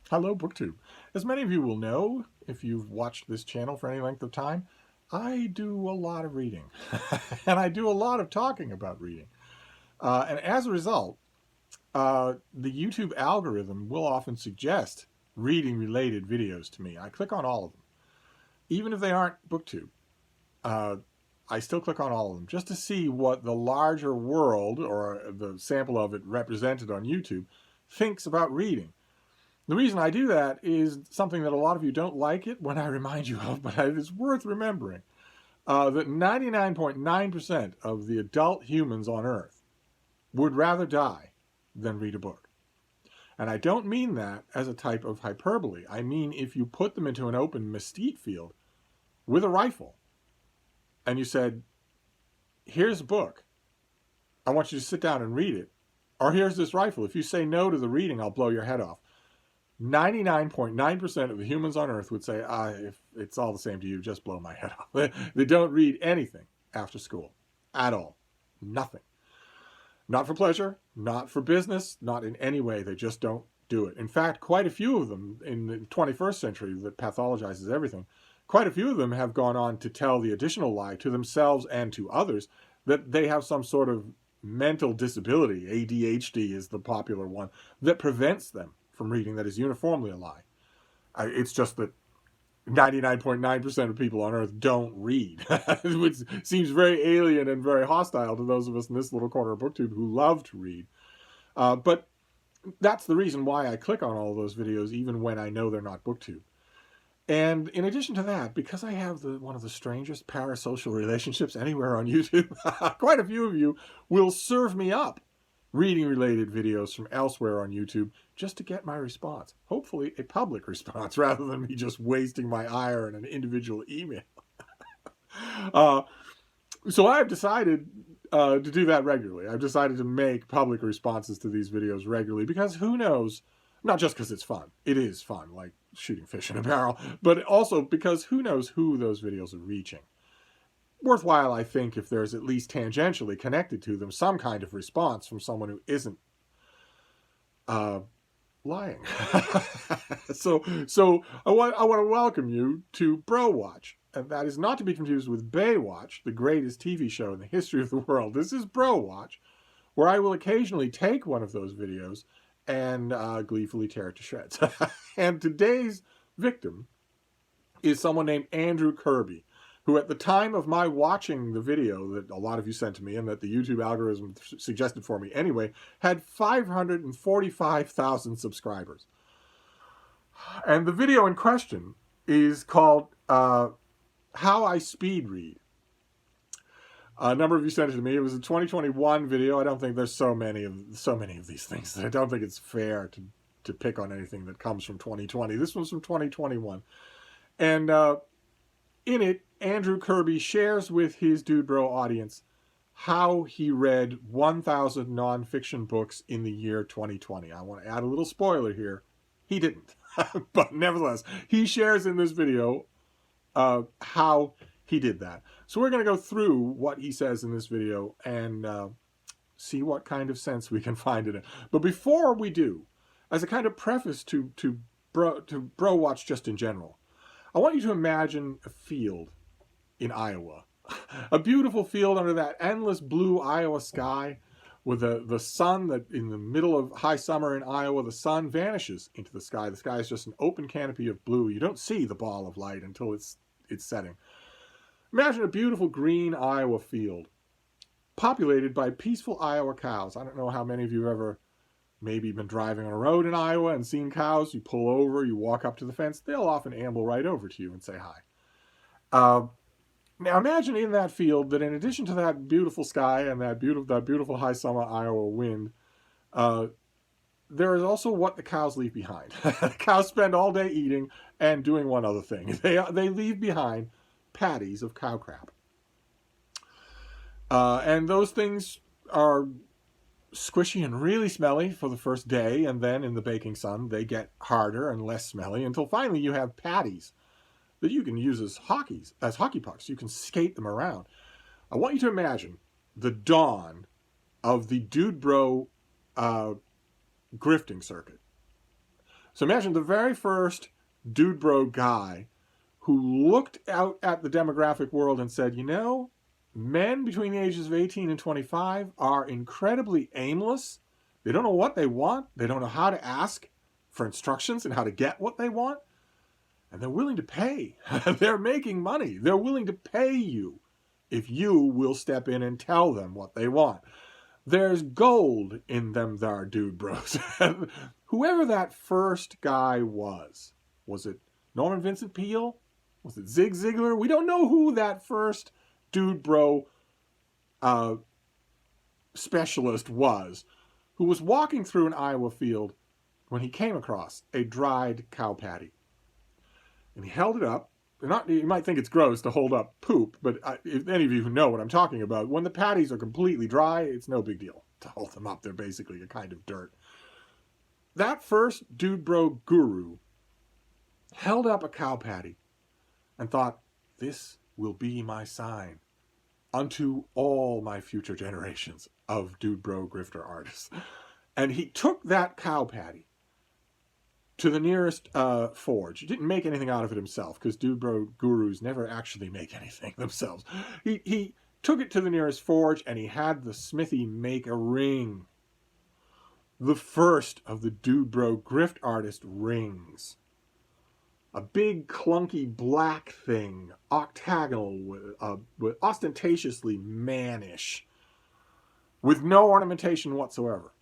Hello, BookTube. As many of you will know, if you've watched this channel for any length of time, I do a lot of reading. And I do a lot of talking about reading. And as a result, the YouTube algorithm will often suggest reading-related videos to me. I click on all of them. Even if they aren't BookTube, I still click on all of them just to see what the larger world, or the sample of it represented on YouTube, thinks about reading. The reason I do that is something that a lot of you don't like it when I remind you of, but it is worth remembering. That 99.9% of the adult humans on Earth would rather die than read a book. And I don't mean that as a type of hyperbole. I mean if you put them into an open mesquite field with a rifle and you said, here's a book, I want you to sit down and read it, or here's this rifle, if you say no to the reading, I'll blow your head off. 99.9% of the humans on Earth would say, if it's all the same to you, just blow my head off. They don't read anything after school at all. Nothing. Not for pleasure, not for business, not in any way. They just don't do it. In fact, quite a few of them in the 21st century that pathologizes everything, quite a few of them have gone on to tell the additional lie to themselves and to others that they have some sort of mental disability. ADHD is the popular one that prevents them from reading. That is uniformly a lie. It's just that 99.9% of people on Earth don't read, which seems very alien and very hostile to those of us in this little corner of BookTube who love to read. But that's the reason why I click on all of those videos, even when I know they're not BookTube. And in addition to that, because I have one of the strangest parasocial relationships anywhere on YouTube, quite a few of you will serve me up reading-related videos from elsewhere on YouTube just to get my response. Hopefully a public response rather than me just wasting my ire in an individual email. So I've decided to do that regularly. I've decided to make public responses to these videos regularly because who knows, not just because it's fun. It is fun, like shooting fish in a barrel, but also because who knows who those videos are reaching. Worthwhile, I think, if there's at least tangentially connected to them some kind of response from someone who isn't lying. So I want to welcome you to Bro Watch, and that is not to be confused with Baywatch, the greatest TV show in the history of the world. This is Bro Watch, where I will occasionally take one of those videos and gleefully tear it to shreds. And today's victim is someone named Andrew Kirby, who at the time of my watching the video that a lot of you sent to me and that the YouTube algorithm suggested for me anyway, had 545,000 subscribers. And the video in question is called How I Speed Read. A number of you sent it to me. It was a 2021 video. I don't think there's so many of these things. I don't think it's fair to pick on anything that comes from 2020. This one's from 2021. And in it, Andrew Kirby shares with his Dude Bro audience how he read 1,000 nonfiction books in the year 2020. I want to add a little spoiler here. He didn't. But nevertheless, he shares in this video how he did that. So we're going to go through what he says in this video and see what kind of sense we can find in it. But before we do, as a kind of preface to Bro Watch just in general, I want you to imagine a field in Iowa. A beautiful field under that endless blue Iowa sky with the sun that in the middle of high summer in Iowa, the sun vanishes into the sky. The sky is just an open canopy of blue. You don't see the ball of light until it's setting. Imagine a beautiful green Iowa field populated by peaceful Iowa cows. I don't know how many of you have ever maybe been driving on a road in Iowa and seen cows. You pull over, you walk up to the fence. They'll often amble right over to you and say hi. Now imagine in that field that in addition to that beautiful sky and that beautiful high summer Iowa wind, there is also what the cows leave behind. The cows spend all day eating and doing one other thing. They leave behind patties of cow crap. And those things are squishy and really smelly for the first day, and then in the baking sun they get harder and less smelly until finally you have patties that you can use as hockey pucks. You can skate them around. I want you to imagine the dawn of the Dude Bro grifting circuit. So imagine the very first dude bro guy who looked out at the demographic world and said, you know, men between the ages of 18 and 25 are incredibly aimless. They don't know what they want. They don't know how to ask for instructions and how to get what they want. And they're willing to pay. They're making money. They're willing to pay you if you will step in and tell them what they want. There's gold in them thar dude bros. Whoever that first guy was it Norman Vincent Peale? Was it Zig Ziglar? We don't know who that first dude bro specialist was, who was walking through an Iowa field when he came across a dried cow patty. And he held it up. You might think it's gross to hold up poop, but if any of you know what I'm talking about, when the patties are completely dry, it's no big deal to hold them up. They're basically a kind of dirt. That first dude bro guru held up a cow patty and thought, this will be my sign unto all my future generations of dude bro grifter artists. And he took that cow patty to the nearest forge. He didn't make anything out of it himself, because dude bro gurus never actually make anything themselves. He took it to the nearest forge, and he had the smithy make a ring. The first of the dude bro grift artist rings. A big, clunky, black thing, octagonal, with ostentatiously mannish, with no ornamentation whatsoever.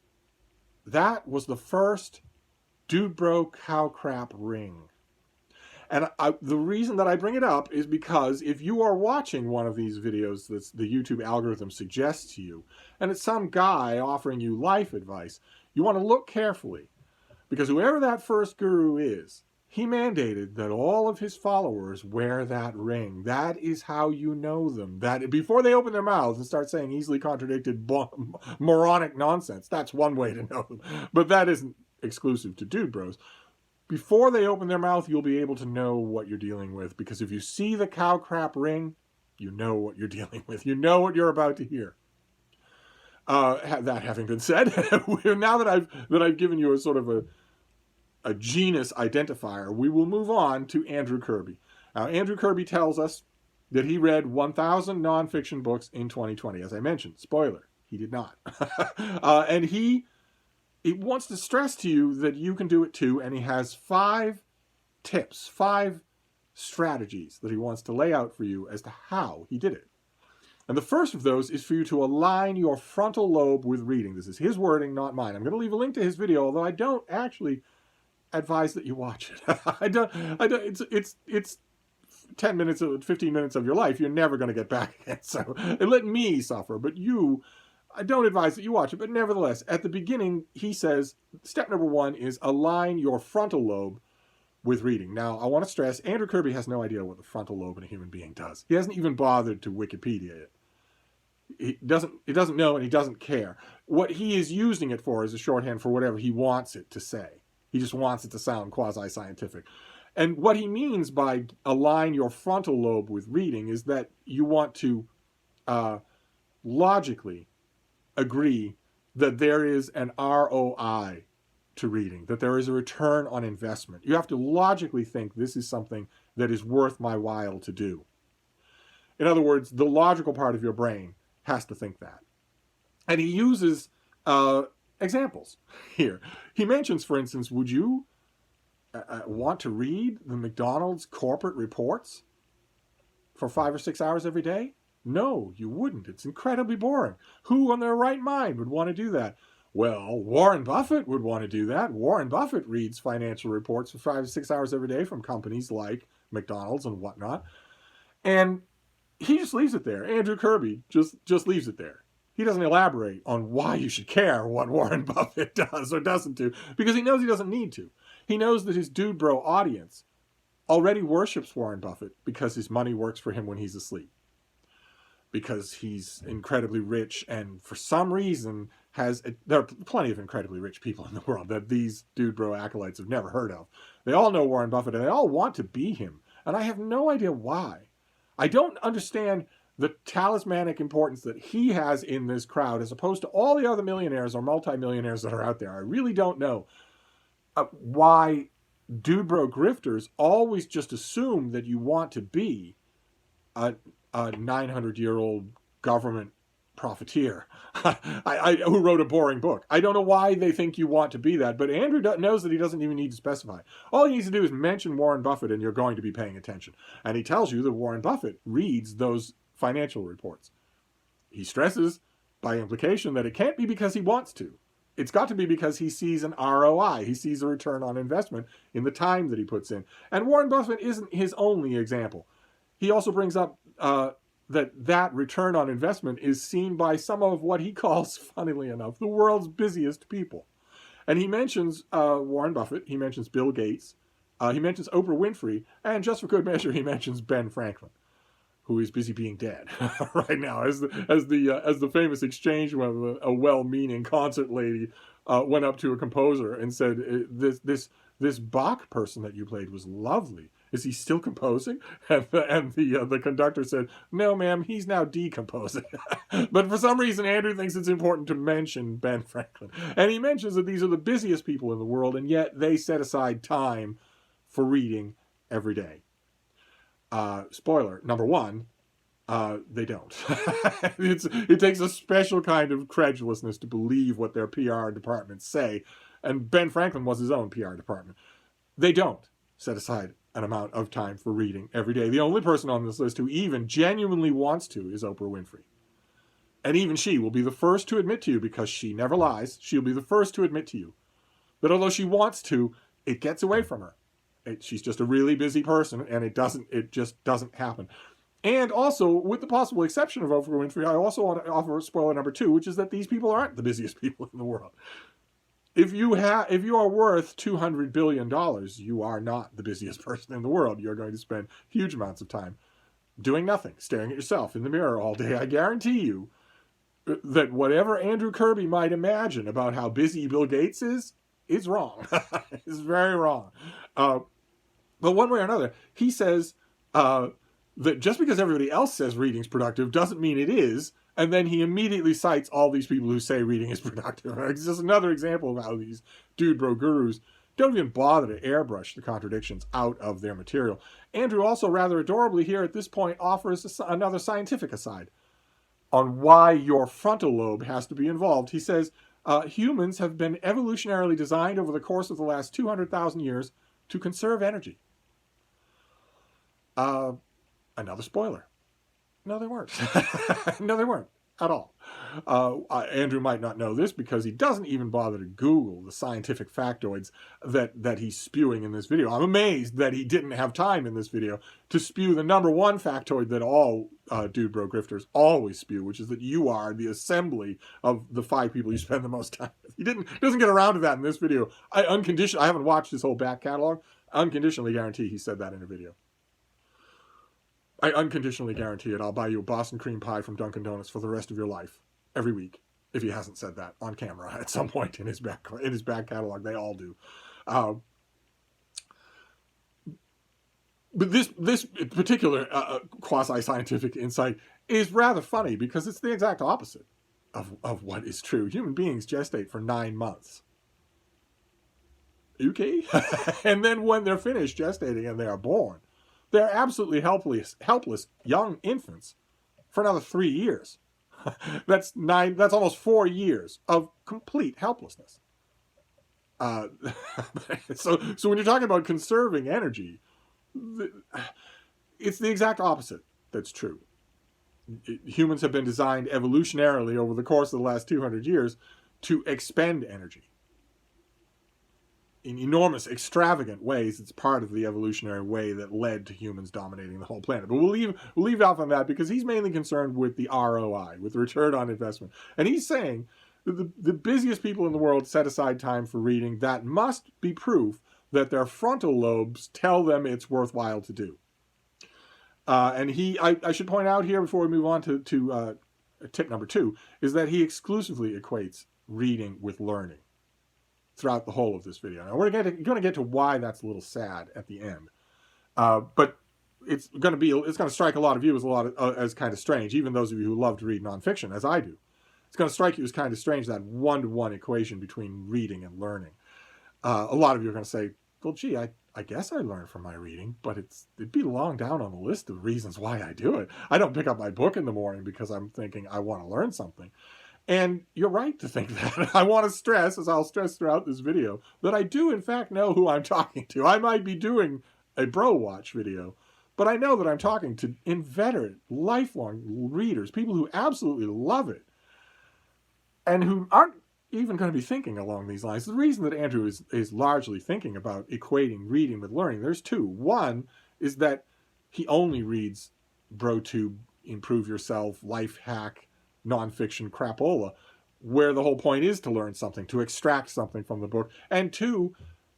That was the first dude bro cow crap ring. And the reason that I bring it up is because if you are watching one of these videos that the YouTube algorithm suggests to you, and it's some guy offering you life advice, you want to look carefully. Because whoever that first guru is, he mandated that all of his followers wear that ring. That is how you know them. That before they open their mouths and start saying easily contradicted moronic nonsense, that's one way to know them. But that isn't exclusive to dude bros. Before they open their mouth, you'll be able to know what you're dealing with, because if you see the cow crap ring, you know what you're dealing with. You know what you're about to hear. That having been said, now that I've given you a sort of a genus identifier, we will move on to Andrew Kirby. Now, Andrew Kirby tells us that he read 1,000 nonfiction books in 2020. As I mentioned, spoiler, he did not. And he wants to stress to you that you can do it too, and he has 5 tips, 5 strategies that he wants to lay out for you as to how he did it. And the first of those is for you to align your frontal lobe with reading. This is his wording, not mine. I'm going to leave a link to his video, although I don't actually advise that you watch it. I don't. It's 10 minutes, 15 minutes of your life you're never going to get back again. So let me suffer, but I don't advise that you watch it. But nevertheless, at the beginning, he says, step number 1 is align your frontal lobe with reading. Now, I want to stress, Andrew Kirby has no idea what the frontal lobe in a human being does. He hasn't even bothered to Wikipedia it. He doesn't know, and he doesn't care. What he is using it for is a shorthand for whatever he wants it to say. He just wants it to sound quasi-scientific. And what he means by align your frontal lobe with reading is that you want to logically agree that there is an ROI to reading, that there is a return on investment. You have to logically think this is something that is worth my while to do. In other words, the logical part of your brain has to think that. And he uses examples here. He mentions, for instance, would you want to read the McDonald's corporate reports for 5 or 6 hours every day? No, you wouldn't. It's incredibly boring. Who in their right mind would want to do that? Well, Warren Buffett would want to do that. Warren Buffett reads financial reports for 5 or 6 hours every day from companies like McDonald's and whatnot. And he just leaves it there. Andrew Kirby just leaves it there. He doesn't elaborate on why you should care what Warren Buffett does or doesn't do, because he knows he doesn't need to. He knows that his dude bro audience already worships Warren Buffett because his money works for him when he's asleep. Because he's incredibly rich, and for some reason there are plenty of incredibly rich people in the world that these dude bro acolytes have never heard of. They all know Warren Buffett, and they all want to be him. And I have no idea why. I don't understand the talismanic importance that he has in this crowd as opposed to all the other millionaires or multimillionaires that are out there. I really don't know. why dude bro grifters always just assume that you want to be a 900-year-old government profiteer who wrote a boring book. I don't know why they think you want to be that, but Andrew knows that he doesn't even need to specify. All he needs to do is mention Warren Buffett and you're going to be paying attention. And he tells you that Warren Buffett reads those financial reports. He stresses by implication that it can't be because he wants to. It's got to be because he sees an ROI. He sees a return on investment in the time that he puts in. And Warren Buffett isn't his only example. He also brings up that return on investment is seen by some of what he calls, funnily enough, the world's busiest people. And he mentions Warren Buffett, he mentions Bill Gates, he mentions Oprah Winfrey, and just for good measure, he mentions Ben Franklin, who is busy being dead right now, as the famous exchange when a well-meaning concert lady went up to a composer and said, "This Bach person that you played was lovely. Is he still composing?" And the conductor said, "No, ma'am, he's now decomposing." But for some reason, Andrew thinks it's important to mention Ben Franklin, and he mentions that these are the busiest people in the world, and yet they set aside time for reading every day. Spoiler, number one, they don't. It takes a special kind of credulousness to believe what their PR departments say, and Ben Franklin was his own PR department. They don't set aside an amount of time for reading every day. The only person on this list who even genuinely wants to is Oprah Winfrey. And even she will be the first to admit to you, because she never lies, she'll be the first to admit to you that although she wants to, it gets away from her. She's just a really busy person, and it just doesn't happen. And also, with the possible exception of Oprah Winfrey, I also want to offer spoiler number 2, which is that these people aren't the busiest people in the world. If you are worth $200 billion, you are not the busiest person in the world. You're going to spend huge amounts of time doing nothing, staring at yourself in the mirror all day. I guarantee you that whatever Andrew Kirby might imagine about how busy Bill Gates is wrong. It's very wrong. But one way or another, he says that just because everybody else says reading's productive doesn't mean it is, and then he immediately cites all these people who say reading is productive. It's just another example of how these dude bro gurus don't even bother to airbrush the contradictions out of their material. Andrew also rather adorably here at this point offers another scientific aside on why your frontal lobe has to be involved. He says, humans have been evolutionarily designed over the course of the last 200,000 years to conserve energy. Another spoiler. No, they weren't. No, they weren't at all. Andrew might not know this because he doesn't even bother to Google the scientific factoids that he's spewing in this video. I'm amazed that he didn't have time in this video to spew the number one factoid that all dude bro grifters always spew, which is that you are the assembly of the 5 people you spend the most time with. He doesn't get around to that in this video. I haven't watched his whole back catalog. Unconditionally guarantee he said that in a video. I unconditionally guarantee it. I'll buy you a Boston cream pie from Dunkin' Donuts for the rest of your life, every week, if he hasn't said that on camera at some point in his back catalog. They all do. But this particular quasi-scientific insight is rather funny because it's the exact opposite of what is true. Human beings gestate for 9 months. Okay? And then when they're finished gestating and they are born, they're absolutely helpless young infants for another 3 years. That's almost 4 years of complete helplessness. So when you're talking about conserving energy, it's the exact opposite that's true. Humans have been designed evolutionarily over the course of the last 200 years to expend energy. In enormous, extravagant ways. It's part of the evolutionary way that led to humans dominating the whole planet. But we'll leave off on that because he's mainly concerned with the ROI, with the return on investment. And he's saying that the busiest people in the world set aside time for reading. That must be proof that their frontal lobes tell them it's worthwhile to do. And I should point out here before we move on to tip number 2, is that he exclusively equates reading with learning throughout the whole of this video. Now we're going to get to why that's a little sad at the end, but it's going to strike a lot of you as kind of strange, even those of you who love to read nonfiction, as I do. It's going to strike you as kind of strange, that one-to-one equation between reading and learning. A lot of you are going to say, well, gee, I guess I learn from my reading, but it'd be long down on the list of reasons why I do it. I don't pick up my book in the morning because I'm thinking I want to learn something. And you're right to think that. I want to stress, as I'll stress throughout this video, that I do in fact know who I'm talking to. I might be doing a bro watch video, but I know that I'm talking to inveterate, lifelong readers, people who absolutely love it, and who aren't even going to be thinking along these lines. The reason that Andrew is largely thinking about equating reading with learning, there's two. One is that he only reads BroTube, improve yourself, life hack, nonfiction crapola, where the whole point is to learn something, to extract something from the book. And two,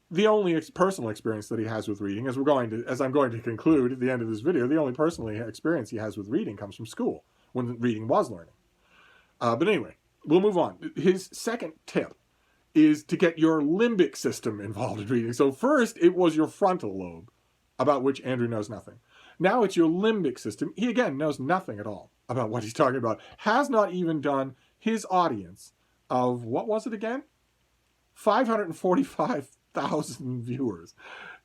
the only personal experience that he has with reading, as I'm going to conclude at the end of this video, the only personal experience he has with reading comes from school, when reading was learning. But anyway, we'll move on. His second tip is to get your limbic system involved in reading. So first, it was your frontal lobe, about which Andrew knows nothing. Now it's your limbic system. He, again, knows nothing at all about what he's talking about. Has not even done his audience of, what was it again? 545,000 viewers.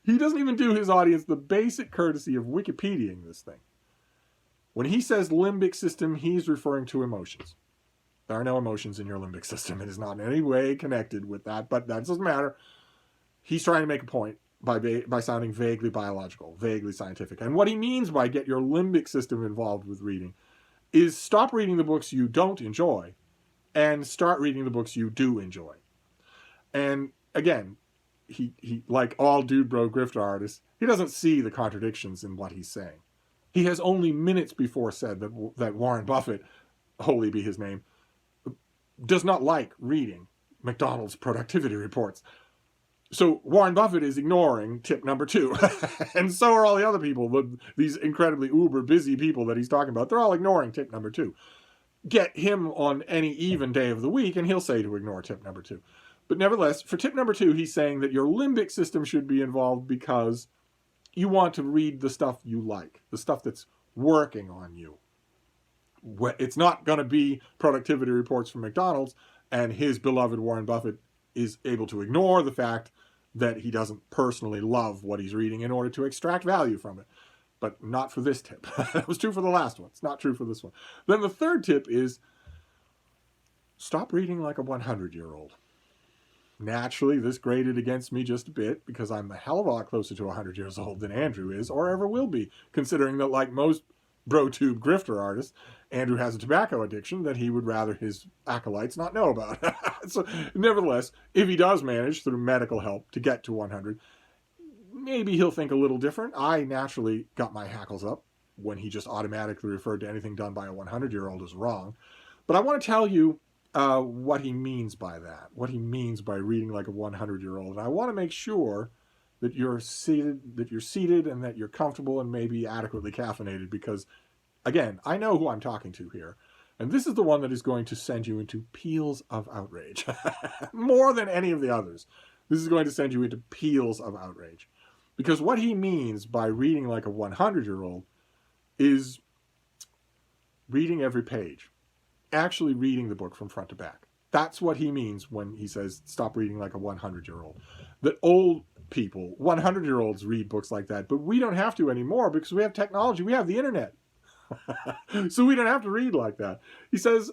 He doesn't even do his audience the basic courtesy of Wikipediaing this thing. When he says limbic system, he's referring to emotions. There are no emotions in your limbic system. It is not in any way connected with that, but that doesn't matter. He's trying to make a point by sounding vaguely biological, vaguely scientific. And what he means by get your limbic system involved with reading is stop reading the books you don't enjoy and start reading the books you do enjoy. And again, he like all dude bro grifter artists, he doesn't see the contradictions in what he's saying. He has only minutes before said that Warren Buffett, holy be his name, does not like reading McDonald's productivity reports. So Warren Buffett is ignoring tip number 2. And so are all the other people, these incredibly uber busy people that he's talking about. They're all ignoring tip number 2. Get him on any even day of the week and he'll say to ignore tip number 2. But nevertheless, for tip number 2, he's saying that your limbic system should be involved because you want to read the stuff you like, the stuff that's working on you. It's not going to be productivity reports from McDonald's, and his beloved Warren Buffett is able to ignore the fact that he doesn't personally love what he's reading in order to extract value from it. But not for this tip. That was true for the last one. It's not true for this one. Then the third tip is stop reading like a 100-year-old. Naturally, this grated against me just a bit because I'm a hell of a lot closer to 100 years old than Andrew is or ever will be, considering that like most BroTube grifter artists, Andrew has a tobacco addiction that he would rather his acolytes not know about. So, nevertheless, if he does manage through medical help to get to 100, maybe he'll think a little different. I naturally got my hackles up when he just automatically referred to anything done by a 100-year-old as wrong. But I want to tell you what he means by that, what he means by reading like a 100-year-old. And I want to make sure that you're seated and that you're comfortable and maybe adequately caffeinated because, again, I know who I'm talking to here. And this is the one that is going to send you into peals of outrage. More than any of the others. This is going to send you into peals of outrage. Because what he means by reading like a 100-year-old is reading every page. Actually reading the book from front to back. That's what he means when he says stop reading like a 100-year-old. That old people, 100-year-olds read books like that, but we don't have to anymore because we have technology. We have the internet. So we don't have to read like that. He says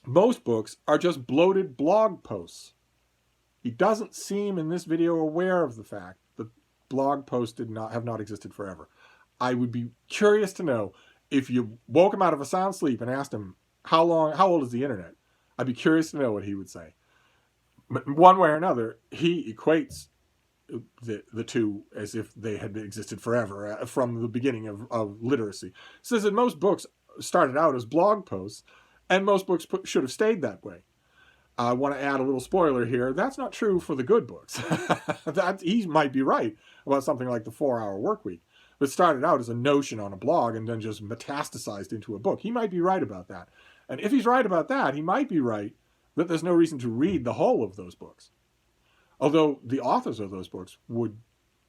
most books are just bloated blog posts. He doesn't seem in this video aware of the fact that blog posts have not existed forever. I would be curious to know if you woke him out of a sound sleep and asked him how old is the internet, I'd be curious to know what he would say. But one way or another, he equates the two as if they had existed forever from the beginning of literacy. He says that most books started out as blog posts, and most books should have stayed that way. I want to add a little spoiler here. That's not true for the good books. He might be right about something like the 4-Hour Workweek, but started out as a notion on a blog and then just metastasized into a book. He might be right about that. And if he's right about that, he might be right that there's no reason to read the whole of those books. Although the authors of those books would,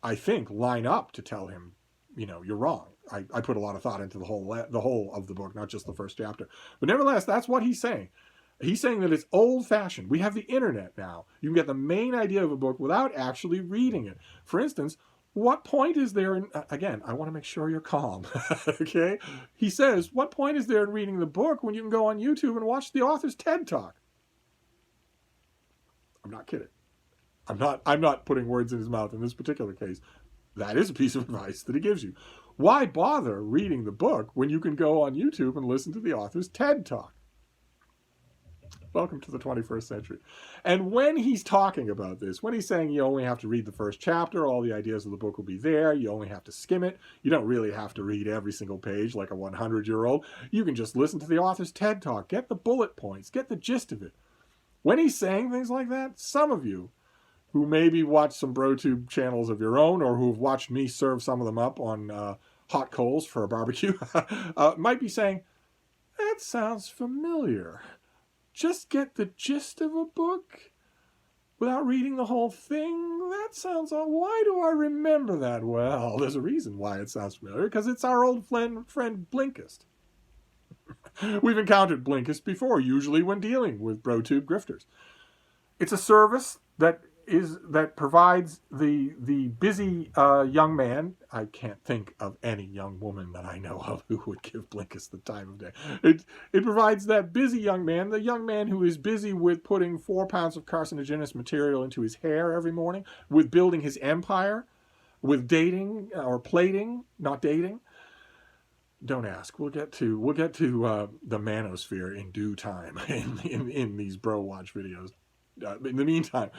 I think, line up to tell him, you're wrong. I put a lot of thought into the whole of the book, not just the first chapter. But nevertheless, that's what he's saying. He's saying that it's old-fashioned. We have the internet now. You can get the main idea of a book without actually reading it. For instance, what point is there in... Again, I want to make sure you're calm, okay? He says, what point is there in reading the book when you can go on YouTube and watch the author's TED Talk? I'm not kidding. I'm not putting words in his mouth in this particular case. That is a piece of advice that he gives you. Why bother reading the book when you can go on YouTube and listen to the author's TED Talk? Welcome to the 21st century. And when he's talking about this, when he's saying you only have to read the first chapter, all the ideas of the book will be there, you only have to skim it, you don't really have to read every single page like a 100-year-old, you can just listen to the author's TED Talk, get the bullet points, get the gist of it. When he's saying things like that, some of you who maybe watch some BroTube channels of your own or who've watched me serve some of them up on hot coals for a barbecue might be saying, that sounds familiar. Just get the gist of a book without reading the whole thing? That sounds... Why do I remember that? Well, there's a reason why it sounds familiar, because it's our old friend Blinkist. We've encountered Blinkist before, usually when dealing with BroTube grifters. It's a service that provides the busy young man. I can't think of any young woman that I know of who would give Blinkist the time of day. It provides that busy young man, the young man who is busy with putting 4 pounds of carcinogenous material into his hair every morning, with building his empire, with dating or plating, not dating. Don't ask. We'll get to the manosphere in due time in these Bro Watch videos. In the meantime,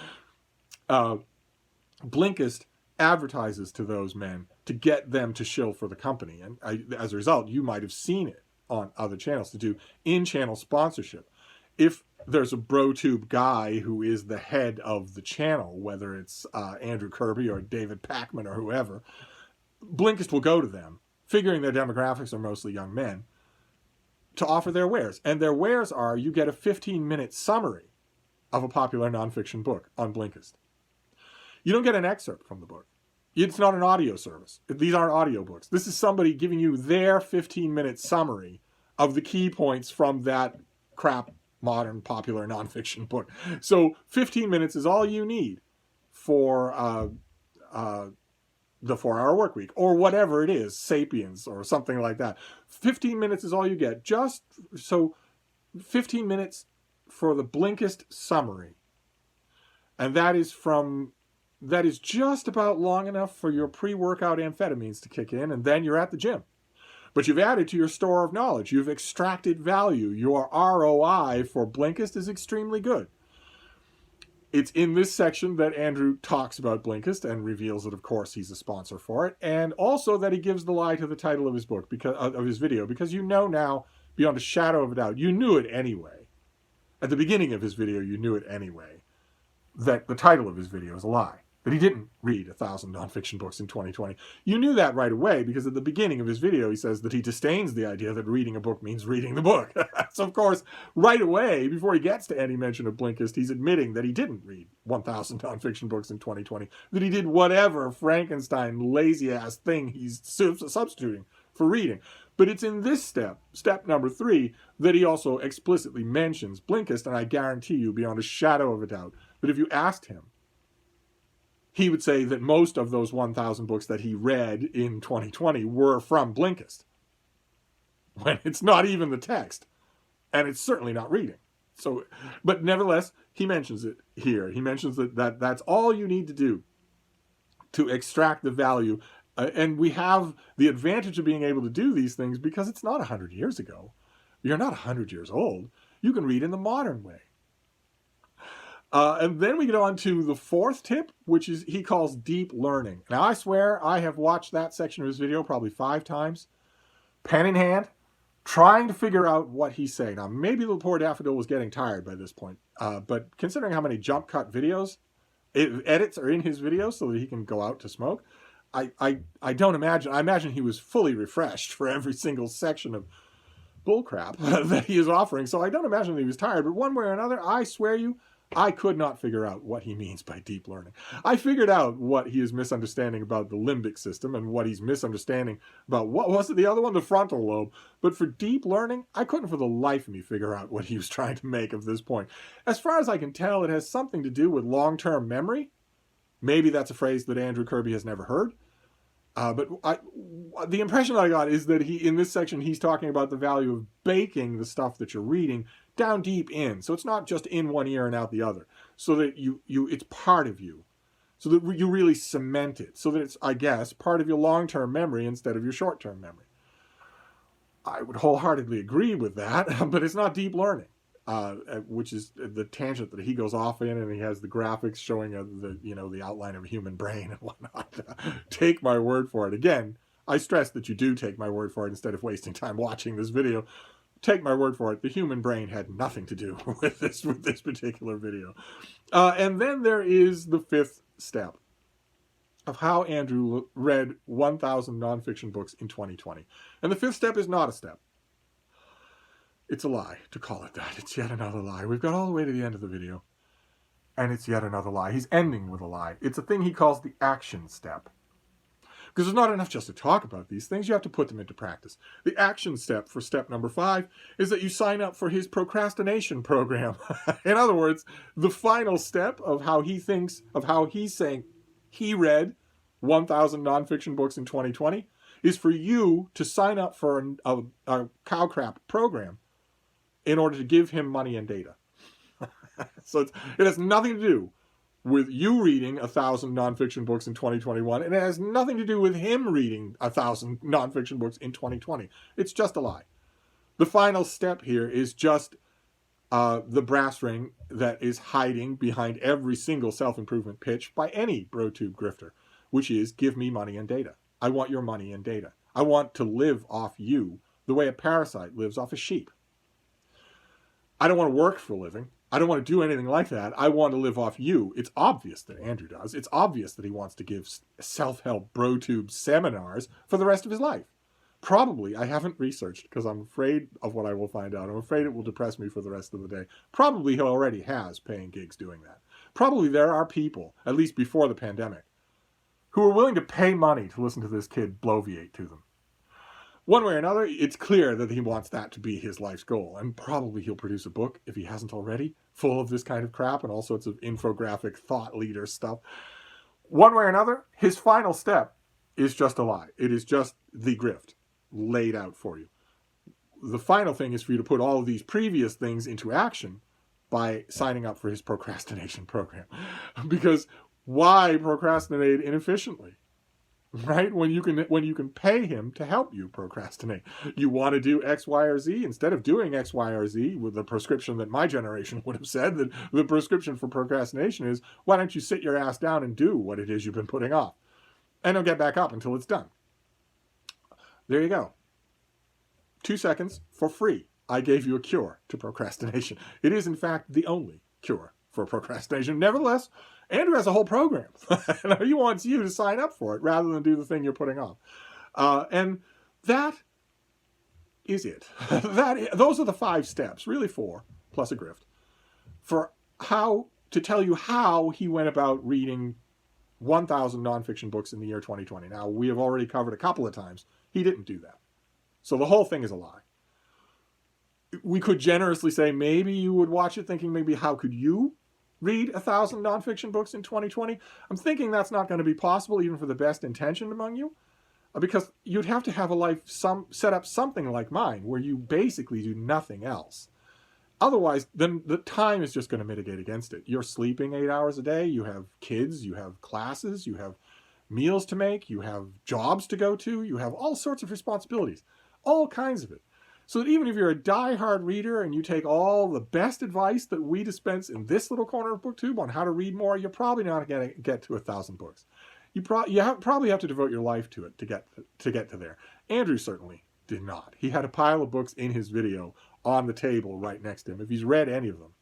Blinkist advertises to those men to get them to shill for the company. And as a result, you might have seen it on other channels to do in-channel sponsorship. If there's a BroTube guy who is the head of the channel, whether it's Andrew Kirby or David Pakman or whoever, Blinkist will go to them, figuring their demographics are mostly young men, to offer their wares. And their wares are, you get a 15-minute summary of a popular nonfiction book on Blinkist. You don't get an excerpt from the book. It's not an audio service. These aren't audiobooks. This is somebody giving you their 15-minute summary of the key points from that crap, modern, popular nonfiction book. So 15 minutes is all you need for the 4-hour work week, or whatever it is, Sapiens, or something like that. 15 minutes is all you get. Just so 15 minutes for the Blinkist summary. And that is just about long enough for your pre-workout amphetamines to kick in, and then you're at the gym. But you've added to your store of knowledge. You've extracted value. Your ROI for Blinkist is extremely good. It's in this section that Andrew talks about Blinkist and reveals that, of course, he's a sponsor for it, and also that he gives the lie to the title of his book, because of his video, because you know now, beyond a shadow of a doubt, you knew it anyway. At the beginning of his video, you knew it anyway, that the title of his video is a lie, that he didn't read 1,000 nonfiction books in 2020. You knew that right away, because at the beginning of his video, he says that he disdains the idea that reading a book means reading the book. So, of course, right away, before he gets to any mention of Blinkist, he's admitting that he didn't read 1,000 nonfiction books in 2020, that he did whatever Frankenstein lazy-ass thing he's substituting for reading. But it's in this step number 3, that he also explicitly mentions Blinkist, and I guarantee you, beyond a shadow of a doubt, that if you asked him, he would say that most of those 1,000 books that he read in 2020 were from Blinkist, when it's not even the text, and it's certainly not reading. So, but nevertheless, he mentions it here. He mentions that that's all you need to do to extract the value. And we have the advantage of being able to do these things because it's not 100 years ago. You're not 100 years old. You can read in the modern way. And then we get on to the 4th tip, which is he calls deep learning. Now, I swear I have watched that section of his video probably 5 times, pen in hand, trying to figure out what he's saying. Now, maybe the poor daffodil was getting tired by this point, but considering how many jump cut videos, edits are in his videos so that he can go out to smoke, I don't imagine, I imagine he was fully refreshed for every single section of bullcrap that he is offering. So I don't imagine that he was tired, but one way or another, I swear you, I could not figure out what he means by deep learning. I figured out what he is misunderstanding about the limbic system and what he's misunderstanding about, what was it, the other one? The frontal lobe. But for deep learning, I couldn't for the life of me figure out what he was trying to make of this point. As far as I can tell, it has something to do with long-term memory. Maybe that's a phrase that Andrew Kirby has never heard. But the impression I got is that in this section, he's talking about the value of baking the stuff that you're reading down deep in. So it's not just in one ear and out the other. So that it's part of you. So that you really cement it. So that it's, I guess, part of your long-term memory instead of your short-term memory. I would wholeheartedly agree with that, but it's not deep learning. Which is the tangent that he goes off in, and he has the graphics showing the outline of a human brain and whatnot. Take my word for it. Again, I stress that you do take my word for it instead of wasting time watching this video. Take my word for it. The human brain had nothing to do with this particular video. And then there is the fifth step of how Andrew read 1,000 nonfiction books in 2020. And the fifth step is not a step. It's a lie to call it that. It's yet another lie. We've got all the way to the end of the video, and it's yet another lie. He's ending with a lie. It's a thing he calls the action step. Because there's not enough just to talk about these things. You have to put them into practice. The action step for step number 5 is that you sign up for his procrastination program. In other words, the final step of how he thinks, of how he's saying he read 1,000 nonfiction books in 2020 is for you to sign up for a cow crap program in order to give him money and data. So it has nothing to do with you reading 1,000 nonfiction books in 2021, and it has nothing to do with him reading 1,000 nonfiction books in 2020. It's just a lie. The final step here is just the brass ring that is hiding behind every single self-improvement pitch by any BroTube grifter, which is give me money and data. I want your money and data. I want to live off you the way a parasite lives off a sheep. I don't want to work for a living. I don't want to do anything like that. I want to live off you. It's obvious that Andrew does. It's obvious that he wants to give self-help BroTube seminars for the rest of his life. Probably, I haven't researched because I'm afraid of what I will find out. I'm afraid it will depress me for the rest of the day. Probably he already has paying gigs doing that. Probably there are people, at least before the pandemic, who are willing to pay money to listen to this kid bloviate to them. One way or another, it's clear that he wants that to be his life's goal, and probably he'll produce a book, if he hasn't already, full of this kind of crap and all sorts of infographic thought leader stuff. One way or another, his final step is just a lie. It is just the grift laid out for you. The final thing is for you to put all of these previous things into action by signing up for his procrastination program. Because why procrastinate inefficiently? Right? When you can pay him to help you procrastinate. You want to do X, Y, or Z? Instead of doing X, Y, or Z with the prescription that my generation would have said, that the prescription for procrastination is, why don't you sit your ass down and do what it is you've been putting off? And don't get back up until it's done. There you go. 2 seconds for free. I gave you a cure to procrastination. It is, in fact, the only cure for procrastination. Nevertheless, Andrew has a whole program. He wants you to sign up for it rather than do the thing you're putting off. And that is it. Those are the 5 steps, really 4, plus a grift, for how to tell you how he went about reading 1,000 nonfiction books in the year 2020. Now, we have already covered a couple of times. He didn't do that. So the whole thing is a lie. We could generously say maybe you would watch it thinking maybe how could you read 1,000 nonfiction books in 2020? I'm thinking that's not going to be possible even for the best intentioned among you, because you'd have to have a life set up something like mine where you basically do nothing else. Otherwise, then the time is just going to mitigate against it. You're sleeping 8 hours a day. You have kids. You have classes. You have meals to make. You have jobs to go to. You have all sorts of responsibilities, all kinds of it. So that even if you're a die-hard reader and you take all the best advice that we dispense in this little corner of BookTube on how to read more, you're probably not going to get to 1,000 books. You probably have to devote your life to it to get to there. Andrew certainly did not. He had a pile of books in his video on the table right next to him. If he's read any of them,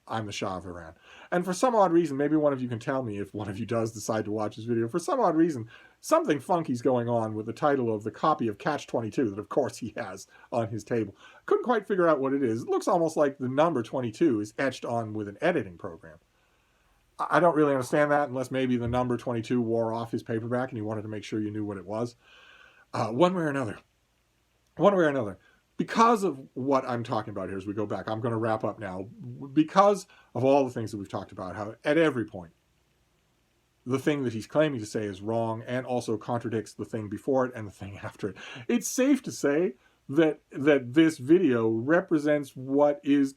I'm the Shah of Iran. And for some odd reason, maybe one of you can tell me if one of you does decide to watch this video, for some odd reason, something funky's going on with the title of the copy of Catch-22 that, of course, he has on his table. Couldn't quite figure out what it is. It looks almost like the number 22 is etched on with an editing program. I don't really understand that unless maybe the number 22 wore off his paperback and he wanted to make sure you knew what it was. One way or another. Because of what I'm talking about here as we go back, I'm going to wrap up now. Because of all the things that we've talked about, how at every point, the thing that he's claiming to say is wrong and also contradicts the thing before it and the thing after it. It's safe to say that this video represents what is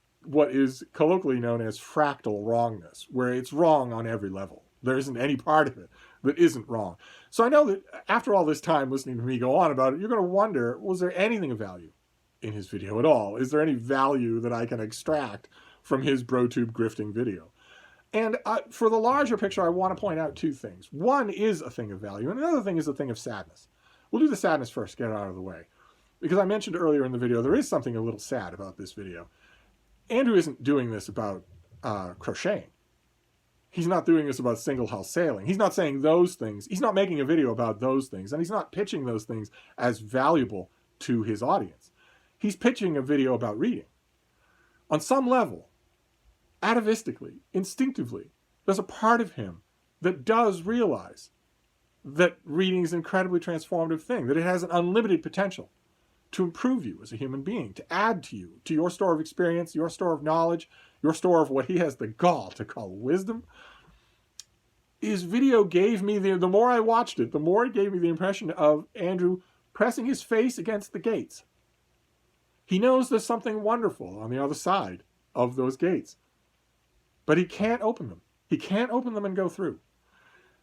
colloquially known as fractal wrongness, where it's wrong on every level. There isn't any part of it that isn't wrong. So I know that after all this time listening to me go on about it, you're going to wonder, was there anything of value in his video at all? Is there any value that I can extract from his BroTube grifting video? And for the larger picture, I want to point out two things. One is a thing of value, and another thing is a thing of sadness. We'll do the sadness first, get it out of the way. Because I mentioned earlier in the video, there is something a little sad about this video. Andrew isn't doing this about crocheting. He's not doing this about single hull sailing. He's not saying those things. He's not making a video about those things, and he's not pitching those things as valuable to his audience. He's pitching a video about reading. On some level, atavistically, instinctively, there's a part of him that does realize that reading is an incredibly transformative thing, that it has an unlimited potential to improve you as a human being, to add to you, to your store of experience, your store of knowledge, your store of what he has the gall to call wisdom. His video gave me, the more I watched it, the more it gave me the impression of Andrew pressing his face against the gates. He knows there's something wonderful on the other side of those gates, but he can't open them. He can't open them and go through.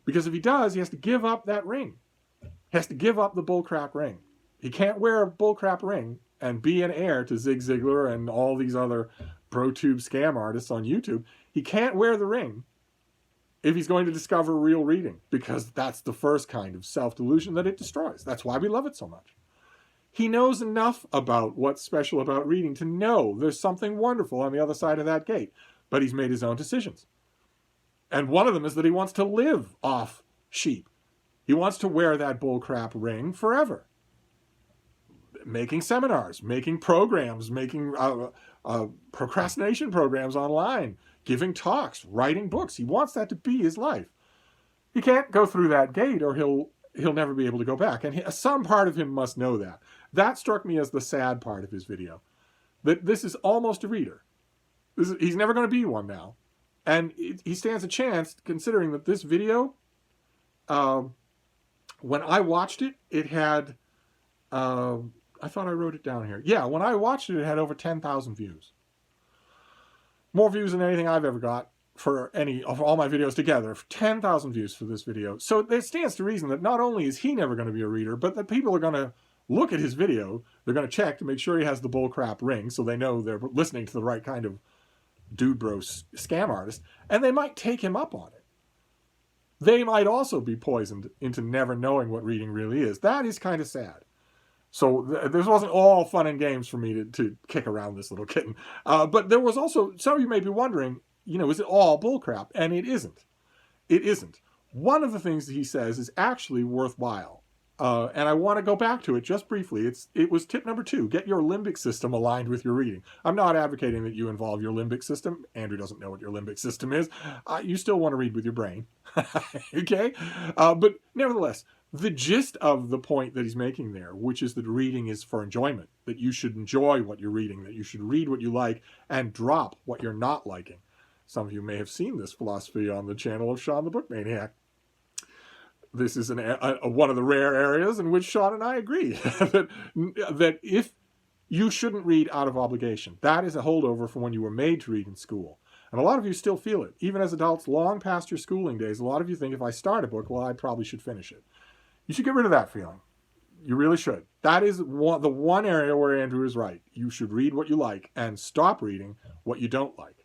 Because if he does, he has to give up that ring. He has to give up the bullcrap ring. He can't wear a bullcrap ring and be an heir to Zig Ziglar and all these other BroTube scam artists on YouTube. He can't wear the ring if he's going to discover real reading, because that's the first kind of self-delusion that it destroys. That's why we love it so much. He knows enough about what's special about reading to know there's something wonderful on the other side of that gate, but he's made his own decisions. And one of them is that he wants to live off sheep. He wants to wear that bullcrap ring forever. Making seminars, making programs, making procrastination programs online, giving talks, writing books. He wants that to be his life. He can't go through that gate or he'll never be able to go back. And some part of him must know that. That struck me as the sad part of his video. That this is almost a reader. He's never going to be one now. And he stands a chance, considering that this video, when I watched it, it had... I thought I wrote it down here. Yeah, when I watched it, it had over 10,000 views. More views than anything I've ever got for any of all my videos together. 10,000 views for this video. So it stands to reason that not only is he never going to be a reader, but that people are going to look at his video. They're going to check to make sure he has the bullcrap ring, so they know they're listening to the right kind of dude bro scam artist, and they might take him up on it. They might also be poisoned into never knowing what reading really is. That is kind of sad. So this wasn't all fun and games for me to kick around this little kitten. But there was also, some of you may be wondering, is it all bullcrap? And it isn't. It isn't. One of the things that he says is actually worthwhile. And I want to go back to it just briefly. It was tip number 2, get your limbic system aligned with your reading. I'm not advocating that you involve your limbic system. Andrew doesn't know what your limbic system is. You still want to read with your brain. Okay? But nevertheless, the gist of the point that he's making there, which is that reading is for enjoyment, that you should enjoy what you're reading, that you should read what you like and drop what you're not liking. Some of you may have seen this philosophy on the channel of Sean the Book Maniac. This is one of the rare areas in which Sean and I agree that if you shouldn't read out of obligation, that is a holdover from when you were made to read in school. And a lot of you still feel it. Even as adults, long past your schooling days, a lot of you think if I start a book, well, I probably should finish it. You should get rid of that feeling. You really should. That is the one area where Andrew is right. You should read what you like and stop reading what you don't like.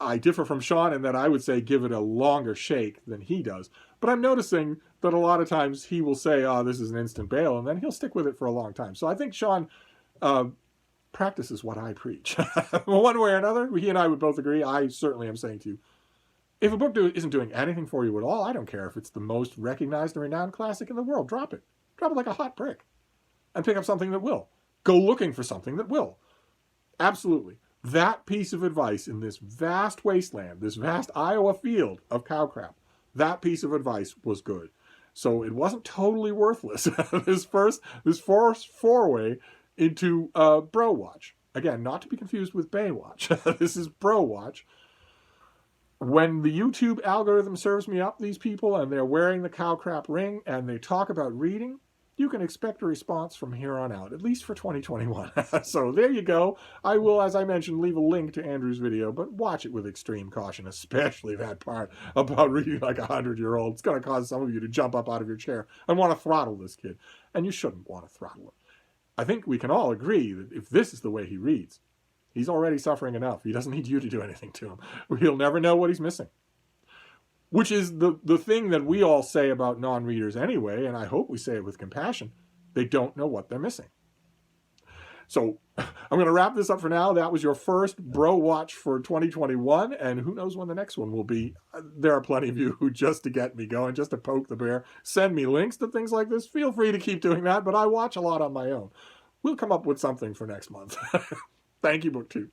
I differ from Sean in that I would say give it a longer shake than he does. But I'm noticing that a lot of times he will say, oh, this is an instant bail, and then he'll stick with it for a long time. So I think Sean practices what I preach. One way or another, he and I would both agree, I certainly am saying to you, if a book isn't doing anything for you at all, I don't care if it's the most recognized and renowned classic in the world. Drop it. Drop it like a hot brick. And pick up something that will. Go looking for something that will. Absolutely. That piece of advice in this vast wasteland, this vast Iowa field of cow crap, that piece of advice was good. So it wasn't totally worthless. this first foray into Bro Watch. Again, not to be confused with Baywatch. This is Bro Watch. When the YouTube algorithm serves me up these people and they're wearing the cow crap ring and they talk about reading, you can expect a response from here on out, at least for 2021. So there you go. I will, as I mentioned, leave a link to Andrew's video, but watch it with extreme caution, especially that part about reading like a 100-year-old. It's going to cause some of you to jump up out of your chair and want to throttle this kid. And you shouldn't want to throttle him. I think we can all agree that if this is the way he reads, he's already suffering enough. He doesn't need you to do anything to him. He'll never know what he's missing. Which is the thing that we all say about non-readers anyway, and I hope we say it with compassion. They don't know what they're missing. So I'm going to wrap this up for now. That was your first Bro Watch for 2021, and who knows when the next one will be. There are plenty of you who, just to get me going, just to poke the bear, send me links to things like this. Feel free to keep doing that, but I watch a lot on my own. We'll come up with something for next month. Thank you, BookTube.